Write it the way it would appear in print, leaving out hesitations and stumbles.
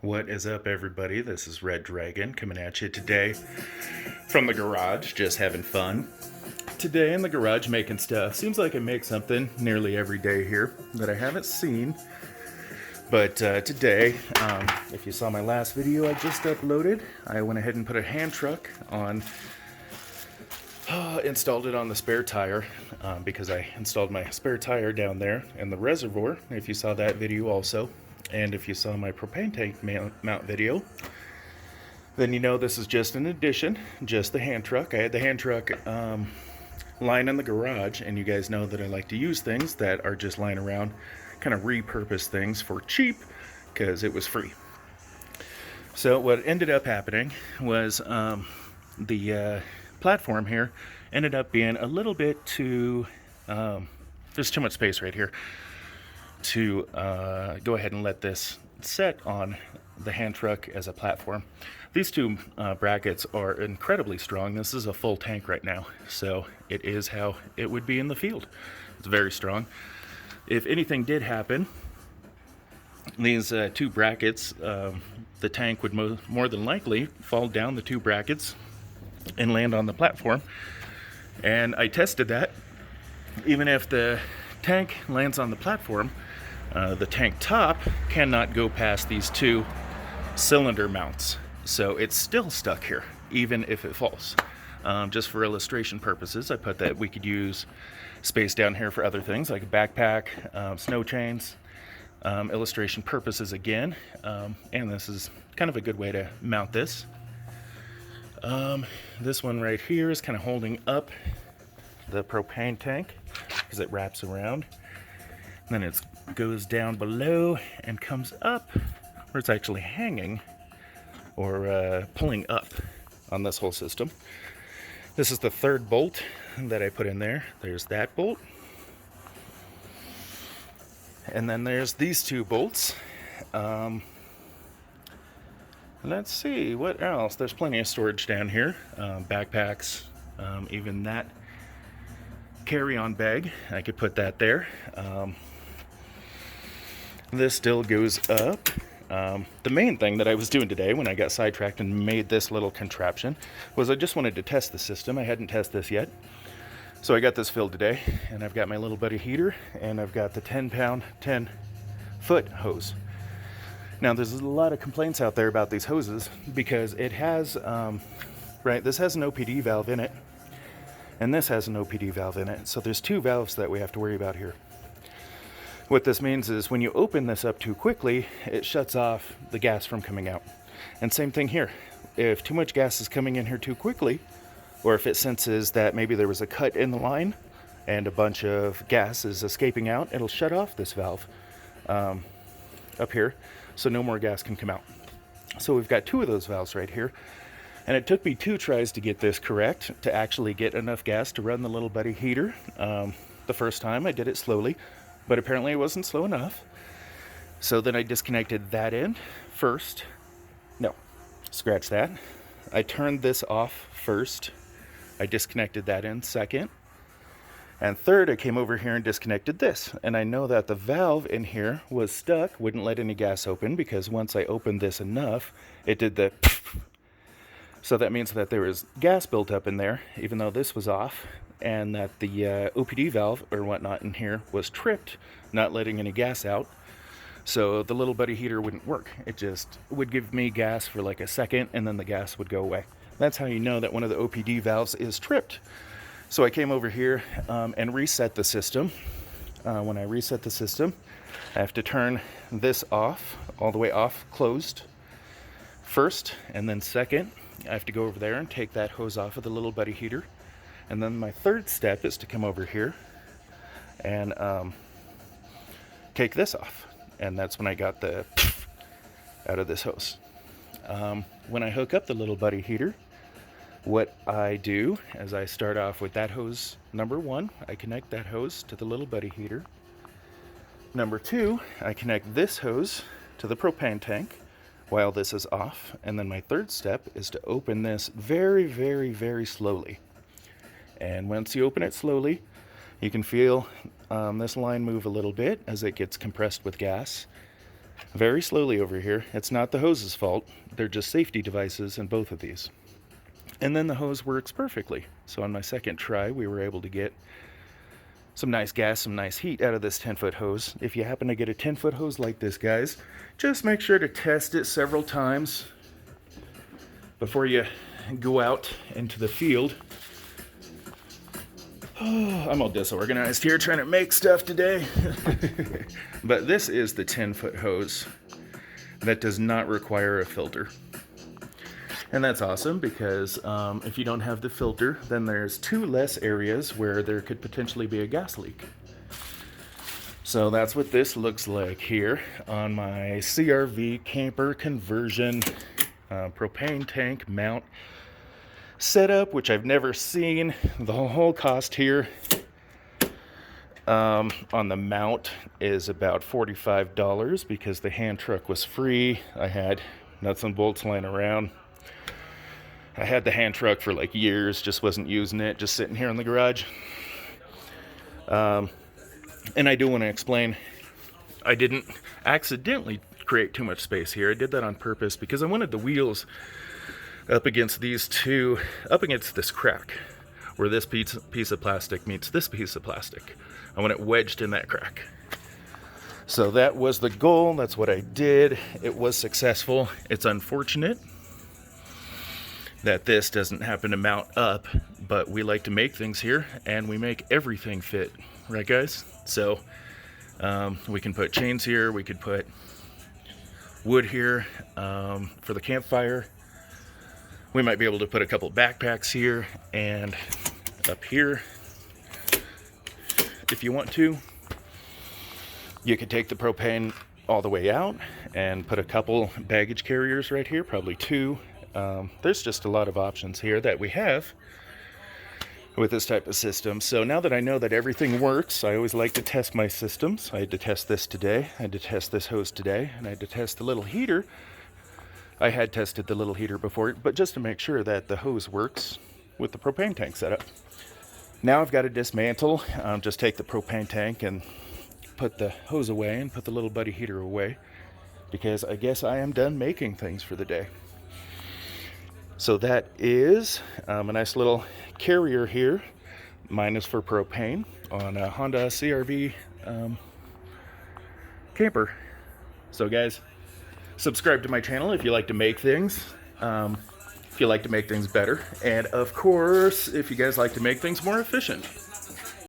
What is up, everybody? This is Red Dragon coming at you today from the garage, just having fun. Today in the garage making stuff. Seems like I make something nearly every day here that I haven't seen. But today, if you saw my last video I just uploaded, I went ahead and put a hand truck on, installed it on the spare tire because I installed my spare tire down there in the reservoir, if you saw that video also. And if you saw my propane tank mount video, then you know this is just an addition, just the hand truck. I had the hand truck lying in the garage, and you guys know that I like to use things that are just lying around, kind of repurpose things for cheap, because it was free. So what ended up happening was the platform here ended up being a little bit too, there's too much space right here to go ahead and let this set on the hand truck as a platform. These two brackets are incredibly strong. This is a full tank right now, so it is how it would be in the field. It's very strong. If anything did happen, these two brackets, the tank would more than likely fall down the two brackets and land on the platform. And I tested that. Even if the tank lands on the platform, the tank top cannot go past these two cylinder mounts, so it's still stuck here even if it falls. Just for illustration purposes, I put that we could use space down here for other things like a backpack, snow chains, illustration purposes again, and this is kind of a good way to mount this. This one right here is kind of holding up the propane tank because it wraps around. Then it goes down below and comes up where it's actually hanging or pulling up on this whole system. This is the third bolt that I put in there. There's that bolt. And then there's these two bolts. Let's see, what else? There's plenty of storage down here. Backpacks, even that carry-on bag, I could put that there. This still goes up. The main thing that I was doing today when I got sidetracked and made this little contraption was I just wanted to test the system. I hadn't tested this yet. So I got this filled today, and I've got my little buddy heater, and I've got the 10-pound, 10-foot hose. Now there's a lot of complaints out there about these hoses because it has, this has an OPD valve in it, and this has an OPD valve in it. So there's two valves that we have to worry about here. What this means is when you open this up too quickly, it shuts off the gas from coming out. And same thing here. If too much gas is coming in here too quickly, or if it senses that maybe there was a cut in the line and a bunch of gas is escaping out, it'll shut off this valve up here, so no more gas can come out. So we've got two of those valves right here. And it took me 2 tries to get this correct, to actually get enough gas to run the little buddy heater. The first time I did it slowly, but apparently it wasn't slow enough. So then I disconnected that end first. No, scratch that. I turned this off first. I disconnected that end second. And third, I came over here and disconnected this. And I know that the valve in here was stuck, wouldn't let any gas open, because once I opened this enough, it did the so that means that there was gas built up in there, even though this was off, and that the OPD valve or whatnot in here was tripped, not letting any gas out. So the little buddy heater wouldn't work. It just would give me gas for like a second, and then the gas would go away. That's how you know that one of the OPD valves is tripped. So I came over here and reset the system. When I reset the system, I have to turn this off, all the way off, closed, first, and then second. I have to go over there and take that hose off of the little buddy heater. And then my third step is to come over here and take this off. And that's when I got the out of this hose. When I hook up the little buddy heater, what I do is I start off with that hose number 1. I connect that hose to the little buddy heater. Number 2, I connect this hose to the propane tank while this is off. And then my third step is to open this very, very, very slowly. And once you open it slowly, you can feel this line move a little bit as it gets compressed with gas. very slowly over here. It's not the hose's fault. They're just safety devices in both of these. And then the hose works perfectly. So on my second try, we were able to get some nice gas, some nice heat out of this 10-foot hose. If you happen to get a 10-foot hose like this, guys, just make sure to test it several times before you go out into the field. Oh, I'm all disorganized here trying to make stuff today. But this is the 10-foot hose that does not require a filter. And that's awesome because if you don't have the filter, then there's 2 less areas where there could potentially be a gas leak. So that's what this looks like here on my CRV camper conversion propane tank mount setup, which I've never seen. The whole cost here on the mount is about $45 because the hand truck was free. I had nuts and bolts laying around. I had the hand truck for like years, just wasn't using it, just sitting here in the garage. And I do want to explain, I didn't accidentally create too much space here. I did that on purpose because I wanted the wheels up against these two, up against this crack where this piece of plastic meets this piece of plastic. I want it wedged in that crack. So that was the goal. That's what I did. It was successful. It's unfortunate that this doesn't happen to mount up, but we like to make things here and we make everything fit, right guys? So we can put chains here, we could put wood here for the campfire. We might be able to put a couple backpacks here and up here if you want to. You could take the propane all the way out and put a couple baggage carriers right here, probably 2. There's just a lot of options here that we have with this type of system. So now that I know that everything works, I always like to test my systems. I had to test this today, I had to test this hose today, and I had to test the little heater. I had tested the little heater before, but just to make sure that the hose works with the propane tank setup. Now I've got to dismantle, just take the propane tank and put the hose away and put the little buddy heater away, because I guess I am done making things for the day. So that is a nice little carrier here. Mine is for propane on a Honda CRV camper. So guys, subscribe to my channel if you like to make things, if you like to make things better, and of course if you guys like to make things more efficient.